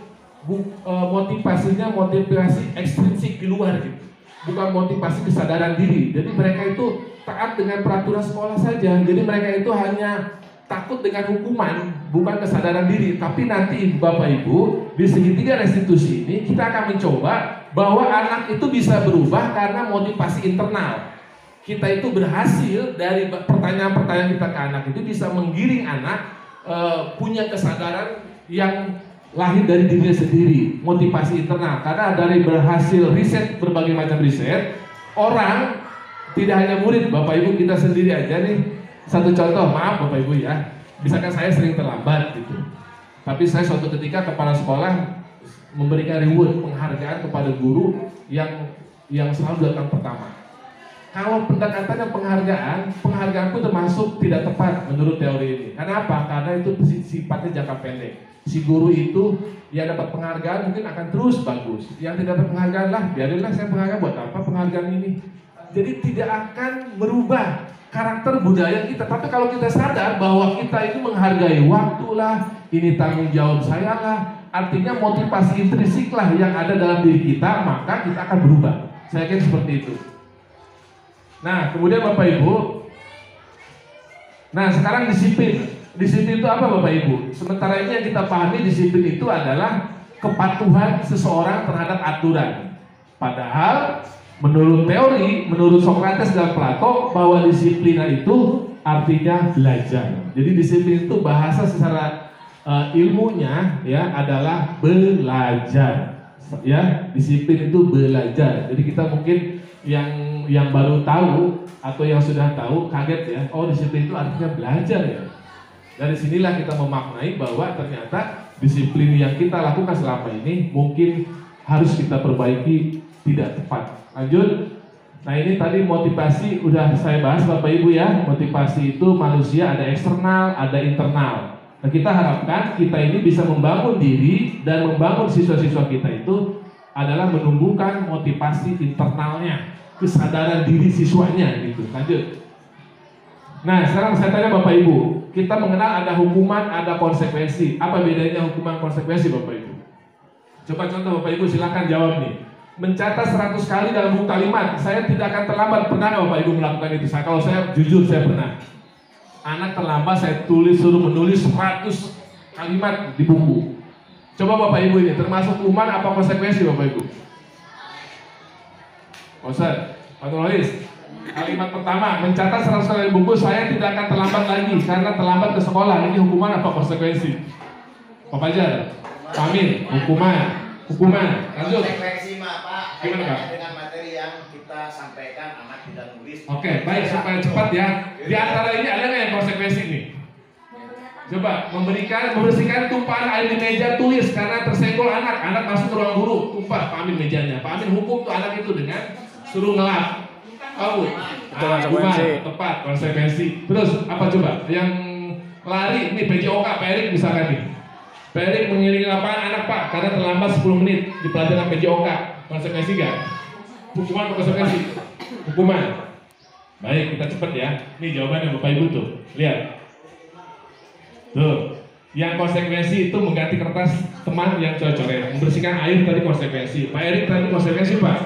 motivasinya motivasi ekstrinsik di luar gitu, bukan motivasi kesadaran diri. Jadi mereka itu taat dengan peraturan sekolah saja. Jadi mereka itu hanya takut dengan hukuman, bukan kesadaran diri. Tapi nanti Bapak Ibu di segitiga restitusi ini kita akan mencoba bahwa anak itu bisa berubah karena motivasi internal. Kita itu berhasil dari pertanyaan-pertanyaan kita ke anak itu bisa menggiring anak punya kesadaran yang lahir dari dirinya sendiri, motivasi internal. Karena dari berhasil riset, berbagai macam riset, orang tidak hanya murid, Bapak Ibu kita sendiri aja nih. Satu contoh, maaf Bapak Ibu ya, misalkan saya sering terlambat gitu, tapi saya suatu ketika kepala sekolah memberikan reward, penghargaan kepada guru yang selalu datang pertama. Kalau pendekatannya penghargaan pun termasuk tidak tepat menurut teori ini. Karena apa? Karena itu sifatnya jangka pendek. Si guru itu yang dapat penghargaan mungkin akan terus bagus. Yang tidak dapat penghargaan lah, biarinlah saya penghargaan, buat apa penghargaan ini? Jadi tidak akan merubah karakter budaya kita. Tapi kalau kita sadar bahwa kita itu menghargai waktu lah, ini tanggung jawab saya lah, artinya motivasi intrinsik lah yang ada dalam diri kita, maka kita akan berubah. Saya yakin seperti itu. Nah, kemudian Bapak Ibu, nah sekarang disiplin. Disiplin itu apa Bapak Ibu? Sementara ini yang kita pahami disiplin itu adalah kepatuhan seseorang terhadap aturan. Padahal menurut teori, menurut Socrates dan Plato, bahwa disiplin itu artinya belajar. Jadi disiplin itu bahasa secara ilmunya ya adalah belajar. Ya, disiplin itu belajar. Jadi kita mungkin yang baru tahu atau yang sudah tahu kaget ya, oh disiplin itu artinya belajar ya. Dari sinilah kita memaknai bahwa ternyata disiplin yang kita lakukan selama ini mungkin harus kita perbaiki tidak tepat. Lanjut. Nah ini tadi motivasi udah saya bahas Bapak Ibu ya. Motivasi itu manusia ada eksternal, ada internal. Nah kita harapkan kita ini bisa membangun diri dan membangun siswa-siswa kita itu adalah menumbuhkan motivasi internalnya, kesadaran diri siswanya gitu. Lanjut. Nah sekarang saya tanya Bapak Ibu, kita mengenal ada hukuman, ada konsekuensi. Apa bedanya hukuman konsekuensi Bapak Ibu? Coba contoh Bapak Ibu silakan jawab nih. Mencatat 100 kali dalam buku kalimat, saya tidak akan terlambat. Pernah nggak Bapak Ibu melakukan itu? Kalau saya jujur saya pernah. Anak terlambat saya suruh menulis 100 kalimat di buku. Coba Bapak Ibu ini termasuk hukuman apa konsekuensi Bapak Ibu? Ustaz, Pak Nulis, kalimat pertama, mencatat 100 kali di buku, saya tidak akan terlambat lagi karena terlambat ke sekolah. Ini hukuman apa konsekuensi? Pak Fajar, Pak Amin, hukuman. Lanjut. Konsekuensi Pak, Gimana Pak? dengan materi yang kita sampaikan anak tidak nulis. Oke, baik supaya cepat ya. Di antara ini ada nggak yang konsekuensi nih? Coba membersihkan tumpahan air di meja tulis karena tersenggol anak masuk ke ruang guru, tumpah Pak Amin mejanya. Pak Amin hukum tuh anak itu dengan suruh ngelap. Oh, konsekuensi. Tepat, konsekuensi. Terus apa coba? Yang lari ini PJOK, Pak Erik misalkan nih. Pak Erik mengiringi lapangan anak Pak karena terlambat 10 menit di pelajaran PJOK. Konsekuensi nggak? Hukuman atau konsekuensi? Hukuman. Baik, kita cepat ya. Ini jawabannya Bapak Ibu tuh. Lihat. Tuh. Yang konsekuensi itu mengganti kertas teman yang coret-coret. Membersihkan air tadi konsekuensi. Pak Erik tadi konsekuensi Pak.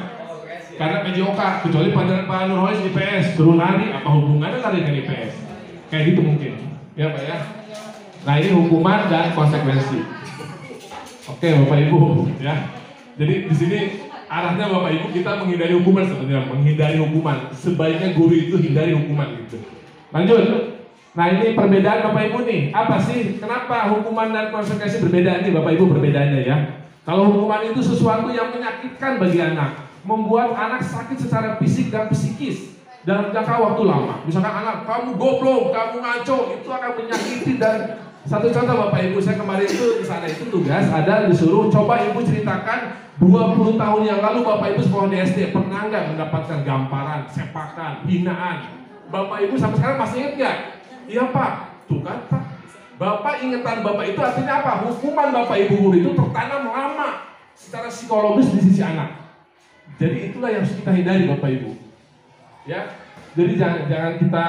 Karena PJOK, kecuali pelajaran Pak Nurholis IPS, suruh lari, apa hubungannya lari dengan IPS? Kayak gitu mungkin. Ya Pak ya. Nah ini hukuman dan konsekuensi. Oke, Bapak Ibu, ya. Jadi di sini arahnya Bapak Ibu kita menghindari hukuman sebenarnya, menghindari hukuman. Sebaiknya guru itu hindari hukuman gitu. Lanjut. Nah ini perbedaan Bapak Ibu nih. Apa sih? Kenapa hukuman dan konsekuensi berbeda nih Bapak Ibu perbedaannya ya? Kalau hukuman itu sesuatu yang menyakitkan bagi anak, membuat anak sakit secara fisik dan psikis dalam jangka waktu lama. Misalkan anak, kamu goblok, kamu ngaco, itu akan menyakiti. Dan satu contoh Bapak Ibu, saya kemarin itu di sana itu tugas ada disuruh coba Ibu ceritakan 20 tahun yang lalu Bapak Ibu sekolah di SD pernah nggak mendapatkan gamparan, sepakan, hinaan? Bapak Ibu sampai sekarang masih ingat nggak? Iya Pak, tuh kan Pak. Bapak ingetan Bapak itu artinya apa? Hukuman Bapak Ibu guru itu tertanam lama secara psikologis di sisi anak. Jadi itulah yang harus kita hindari Bapak Ibu. Ya. Jadi jangan kita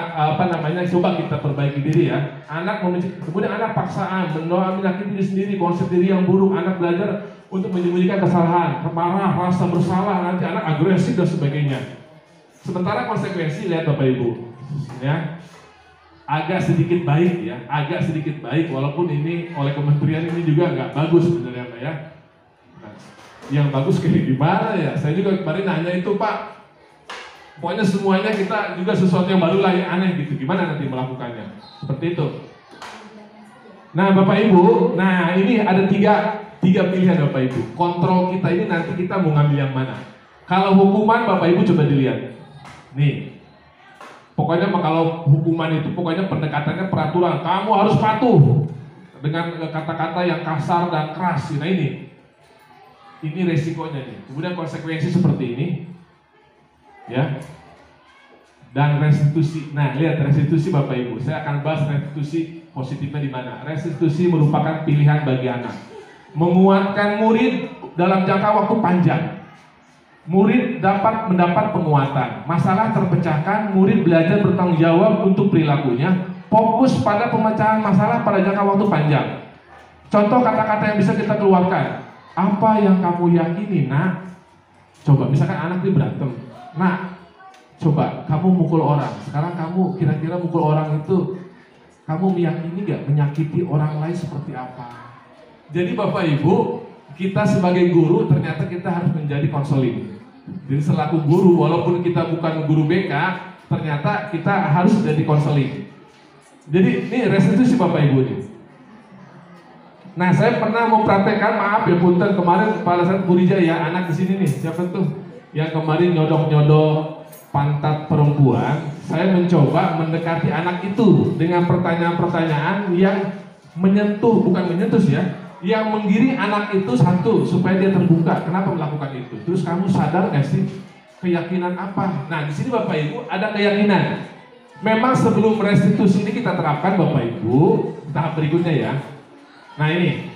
coba kita perbaiki diri ya. Anak kemudian anak paksaan, menyakiti diri sendiri, konsep diri yang buruk, anak belajar untuk menyembunyikan kesalahan, marah, rasa bersalah, nanti anak agresif dan sebagainya. Sementara konsekuensi lihat Bapak Ibu, ya agak sedikit baik ya, agak sedikit baik walaupun ini oleh kementerian ini juga nggak bagus sebenarnya Pak ya. Nah, yang bagus kayak gimana ya? Saya juga kemarin nanya itu Pak. Pokoknya semuanya kita juga sesuatu yang baru lah yang aneh gitu. Gimana nanti melakukannya? Seperti itu. Nah Bapak Ibu, nah ini ada tiga pilihan Bapak Ibu. Kontrol kita ini nanti kita mau ngambil yang mana? Kalau hukuman Bapak Ibu coba dilihat. Nih, pokoknya kalau hukuman itu pokoknya pendekatannya peraturan. Kamu harus patuh dengan kata-kata yang kasar dan keras. Nah ini resikonya nih. Kemudian konsekuensi seperti ini. Ya, dan restitusi. Nah, lihat restitusi Bapak Ibu. Saya akan bahas restitusi positifnya di mana. Restitusi merupakan pilihan bagi anak, menguatkan murid dalam jangka waktu panjang. Murid dapat mendapat penguatan, masalah terpecahkan, murid belajar bertanggung jawab untuk perilakunya, fokus pada pemecahan masalah pada jangka waktu panjang. Contoh kata-kata yang bisa kita keluarkan. Apa yang kamu yakini, Nak? Coba, misalkan anak ini berantem. Nah, coba kamu mukul orang. Sekarang kamu kira-kira mukul orang itu kamu meyakini gak menyakiti orang lain seperti apa? Jadi Bapak Ibu, kita sebagai guru ternyata kita harus menjadi konseling. Jadi selaku guru, walaupun kita bukan guru BK, ternyata kita harus menjadi konseling. Jadi ini restitusi Bapak Ibu nih. Nah, saya pernah mempraktekkan, maaf ya punten, kemarin pada saat Bu Rija ya, anak di sini nih, siapa tuh? Yang kemarin nyodok-nyodok pantat perempuan, saya mencoba mendekati anak itu dengan pertanyaan-pertanyaan yang menyentuh, bukan menyentuh ya, yang menggiring anak itu satu, supaya dia terbuka. Kenapa melakukan itu? Terus kamu sadar gak sih keyakinan apa? Nah, di sini Bapak Ibu ada keyakinan. Memang sebelum restitusi ini kita terapkan Bapak Ibu, tahap berikutnya ya. Nah ini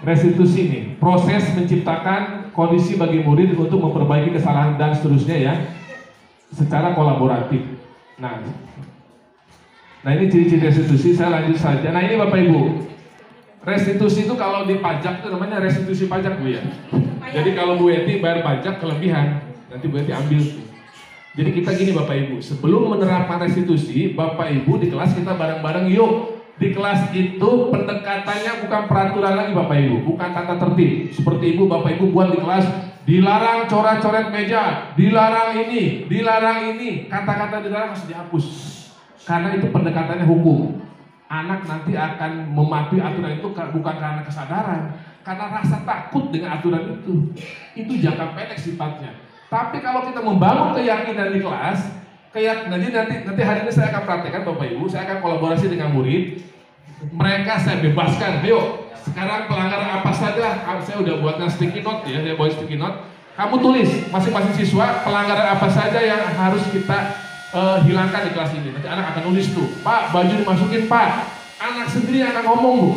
restitusi nih, proses menciptakan kondisi bagi murid untuk memperbaiki kesalahan dan seterusnya ya, secara kolaboratif. Nah ini ciri-ciri restitusi. Saya lanjut saja. Nah ini Bapak Ibu, restitusi itu kalau di pajak itu namanya restitusi pajak Bu ya. Jadi kalau Bu Eti bayar pajak kelebihan, nanti Bu Eti ambil. Jadi kita gini Bapak Ibu, sebelum menerapkan restitusi, Bapak Ibu di kelas kita bareng-bareng yuk. Di kelas itu pendekatannya bukan peraturan lagi Bapak Ibu, bukan tata tertib. Seperti Ibu, Bapak Ibu buat di kelas, dilarang coret-coret meja, dilarang ini, kata-kata dilarang harus dihapus. Karena itu pendekatannya hukum. Anak nanti akan mematuhi aturan itu bukan karena kesadaran, karena rasa takut dengan aturan itu. Itu jangka pendek sifatnya. Tapi kalau kita membangun keyakinan di kelas, nanti hari ini saya akan praktekkan Bapak Ibu, saya akan kolaborasi dengan murid. Mereka saya bebaskan, ayo sekarang pelanggaran apa saja, saya udah buatkan sticky note ya, saya buat sticky note. Kamu tulis masing-masing siswa pelanggaran apa saja yang harus kita hilangkan di kelas ini. Nanti anak akan nulis tuh, Pak baju dimasukin Pak, anak sendiri akan ngomong Bu.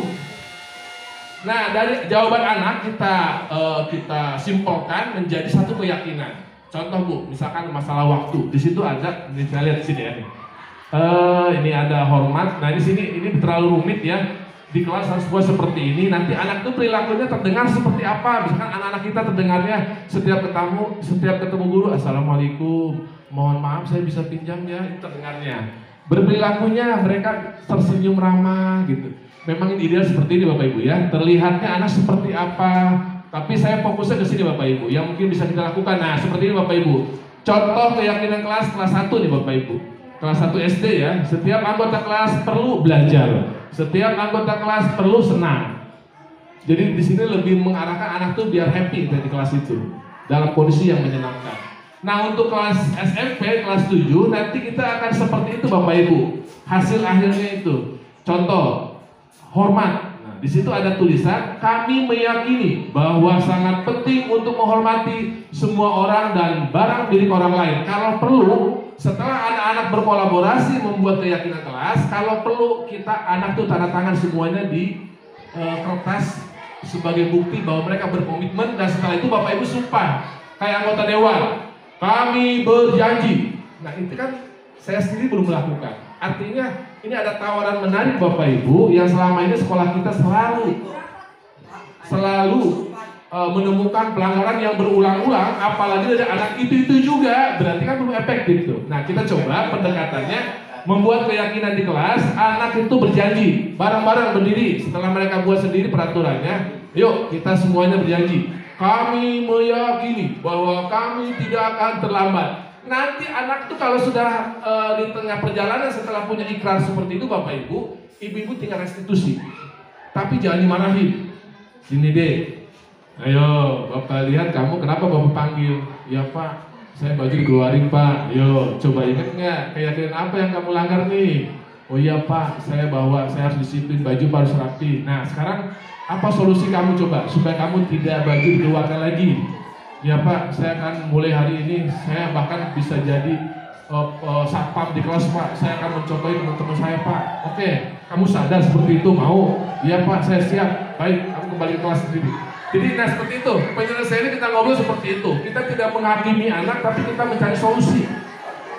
Nah dari jawaban anak kita simpulkan menjadi satu keyakinan. Contoh Bu, misalkan masalah waktu, di situ ada, ini saya lihat di sini ya. Ini ada hormat. Nah di sini ini terlalu rumit ya. Di kelas harus buat seperti ini. Nanti anak itu perilakunya terdengar seperti apa? Misalkan anak-anak kita terdengarnya setiap ketemu guru, Assalamualaikum, mohon maaf saya bisa pinjam ya. Itu terdengarnya. Berperilakunya mereka tersenyum ramah gitu. memang ideal seperti ini Bapak Ibu ya. Terlihatnya anak seperti apa, tapi saya fokusnya ke sini Bapak Ibu. Yang mungkin bisa kita lakukan. Nah, seperti ini Bapak Ibu. Contoh keyakinan kelas 1 nih Bapak Ibu. Kelas 1 SD ya. Setiap anggota kelas perlu belajar. Setiap anggota kelas perlu senang. Jadi di sini lebih mengarahkan anak tuh biar happy di kelas itu, dalam kondisi yang menyenangkan. Nah, untuk kelas SMP kelas 7 nanti kita akan seperti itu Bapak Ibu. Hasil akhirnya itu. Contoh, hormat. Nah, di situ ada tulisan, kami meyakini bahwa sangat penting untuk menghormati semua orang dan barang milik orang lain. Kalau perlu, setelah anak-anak berkolaborasi membuat keyakinan kelas, kalau perlu kita anak tuh tanda tangan semuanya di kertas sebagai bukti bahwa mereka berkomitmen, dan setelah itu Bapak Ibu sumpah kayak anggota dewan, kami berjanji. Nah, itu kan saya sendiri belum melakukan. Artinya ini ada tawaran menarik Bapak Ibu yang selama ini sekolah kita selalu menemukan pelanggaran yang berulang-ulang, apalagi dari anak itu juga, berarti kan belum efektif tuh. Nah, kita coba pendekatannya membuat keyakinan di kelas, anak itu berjanji bareng-bareng berdiri setelah mereka buat sendiri peraturannya. Yuk kita semuanya berjanji, kami meyakini bahwa kami tidak akan terlambat. Nanti anak itu kalau sudah di tengah perjalanan setelah punya ikrar seperti itu Bapak Ibu, ibu-ibu tinggal restitusi. Tapi jangan dimarahin. Sini deh, ayo Bapak lihat kamu kenapa Bapak panggil? Ya Pak, saya baju dikeluarin Pak. Yo, coba ingat nggak keyakinan apa yang kamu langgar nih? Oh iya Pak, saya harus disiplin, baju harus rapi. Nah sekarang apa solusi kamu coba supaya kamu tidak baju dikeluarkan lagi? Ya Pak, saya akan mulai hari ini, saya bahkan bisa jadi satpam di kelas Pak. Saya akan mencontohi teman-teman saya Pak. Oke, kamu sadar seperti itu mau? Ya Pak, saya siap. Baik, kamu kembali ke kelas sendiri. Jadi nah seperti itu, penyelesaiannya kita ngobrol seperti itu. Kita tidak menghakimi anak, tapi kita mencari solusi.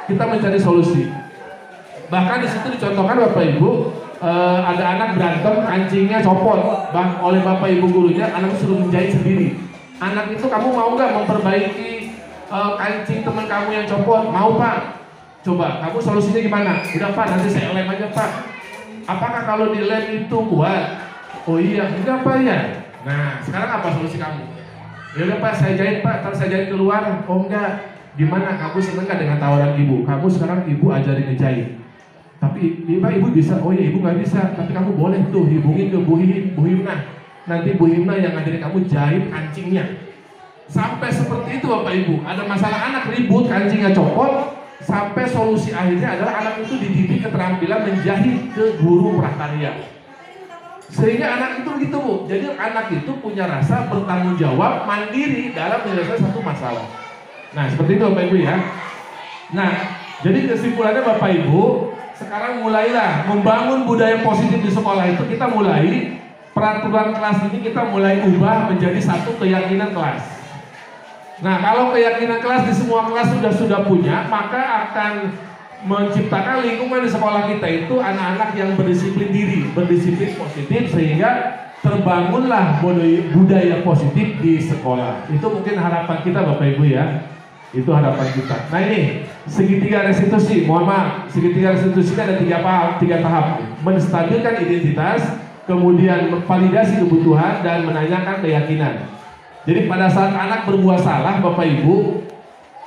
Kita mencari solusi. Bahkan di situ dicontohkan Bapak Ibu, ada anak berantem, kancingnya copot oleh Bapak Ibu gurunya, anak suruh menjahit sendiri. Anak itu kamu mau nggak memperbaiki kancing teman kamu yang copot? Mau Pak? Coba, kamu solusinya gimana? Udah Pak, nanti saya lem aja Pak. Apakah kalau di lem itu kuat? Oh iya, enggak Pak ya. Nah, sekarang apa solusi kamu? Ya udah Pak, saya jahit Pak, ntar saya jahit keluar. Oh enggak, gimana? Kamu seneng nggak dengan tawaran ibu? Kamu sekarang ibu ajarin ngejahit. Tapi ibu bisa, oh iya ibu nggak bisa. Tapi kamu boleh tuh hubungin ke Bu Himna. Nanti Bu Himna yang ngajarin kamu jahit kancingnya. Sampai seperti itu Bapak Ibu. Ada masalah anak ribut, kancingnya copot. Sampai solusi akhirnya adalah anak itu dididik keterampilan menjahit ke guru prakarya. Sehingga anak itu begitu Bu. Jadi anak itu punya rasa bertanggung jawab, mandiri dalam menyelesaikan satu masalah. Nah seperti itu Bapak Ibu ya. Nah jadi kesimpulannya Bapak Ibu, sekarang mulailah membangun budaya positif di sekolah itu. Kita mulai peraturan kelas ini kita mulai ubah menjadi satu keyakinan kelas. Nah kalau keyakinan kelas di semua kelas sudah punya, maka akan menciptakan lingkungan di sekolah kita itu anak-anak yang berdisiplin diri, berdisiplin positif, sehingga terbangunlah budaya positif di sekolah. Itu mungkin harapan kita Bapak Ibu ya. Itu harapan kita. Nah ini segitiga restitusi, mohon maaf, segitiga restitusi ada tiga tahap. Menstabilkan identitas, kemudian validasi kebutuhan, dan menanyakan keyakinan. Jadi pada saat anak berbuat salah Bapak Ibu,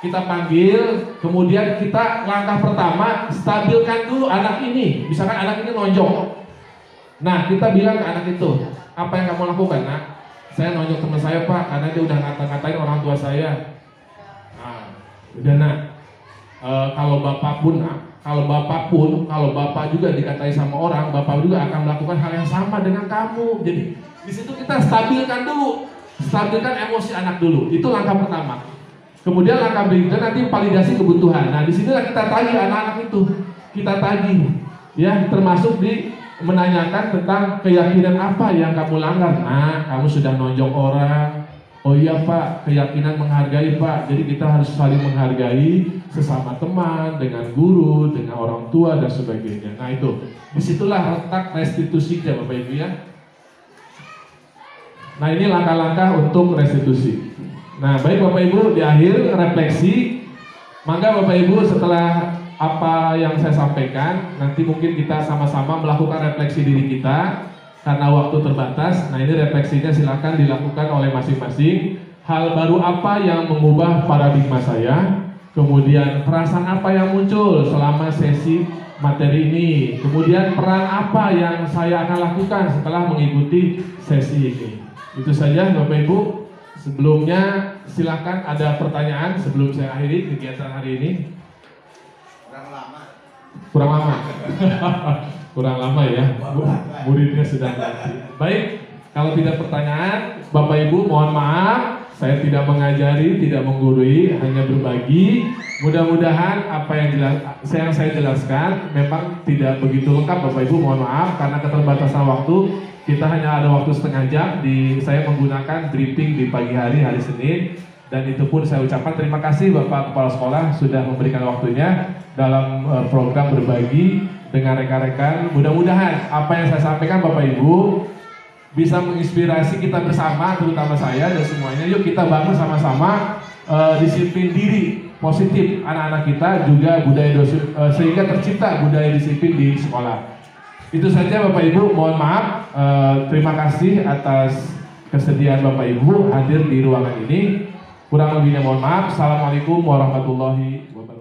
kita panggil, kemudian kita langkah pertama stabilkan dulu anak ini. Misalkan anak ini nonjok. Nah kita bilang ke anak itu, apa yang kamu lakukan Nak? Saya nonjok teman saya Pak, karena dia udah ngata-ngatain orang tua saya. Nah, udah Nak, kalau bapak juga dikatai sama orang, bapak juga akan melakukan hal yang sama dengan kamu. Jadi di situ kita stabilkan emosi anak dulu. Itu langkah pertama. Kemudian langkah berikutnya nanti validasi kebutuhan. Nah disinilah kita tagih anak-anak itu, kita tagih, ya termasuk di menanyakan tentang keyakinan apa yang kamu langgar. Nah kamu sudah nonjok orang. Oh iya Pak, keyakinan menghargai Pak. Jadi kita harus saling menghargai sesama teman, dengan guru, dengan orang tua dan sebagainya. Nah itu, disitulah letak restitusinya Bapak Ibu ya. Nah ini langkah-langkah untuk restitusi. Nah baik Bapak Ibu, di akhir refleksi, maka Bapak Ibu setelah apa yang saya sampaikan, nanti mungkin kita sama-sama melakukan refleksi diri kita. karena waktu terbatas. Nah, ini refleksinya silakan dilakukan oleh masing-masing. Hal baru apa yang mengubah paradigma saya? Kemudian perasaan apa yang muncul selama sesi materi ini? Kemudian peran apa yang saya akan lakukan setelah mengikuti sesi ini? Itu saja Bapak Ibu. Sebelumnya silakan ada pertanyaan sebelum saya akhiri kegiatan hari ini. Kurang lama. Kurang lama ya. Muridnya sudah mati. Baik, kalau tidak pertanyaan, Bapak Ibu mohon maaf. Saya tidak mengajari, tidak menggurui, hanya berbagi. Mudah-mudahan apa yang saya jelaskan memang tidak begitu lengkap, Bapak Ibu, mohon maaf karena keterbatasan waktu. Kita hanya ada waktu setengah jam. Saya menggunakan briefing di pagi hari Senin, dan itu pun saya ucapkan terima kasih Bapak Kepala Sekolah sudah memberikan waktunya dalam program berbagi dengan rekan-rekan. Mudah-mudahan apa yang saya sampaikan Bapak Ibu bisa menginspirasi kita bersama, terutama saya dan semuanya. Yuk kita bangun sama-sama disiplin diri positif anak-anak kita, juga budaya sehingga tercipta budaya disiplin di sekolah. Itu saja Bapak Ibu, mohon maaf. Terima kasih atas kesediaan Bapak Ibu hadir di ruangan ini. Kurang lebihnya mohon maaf. Assalamualaikum warahmatullahi wabarakatuh.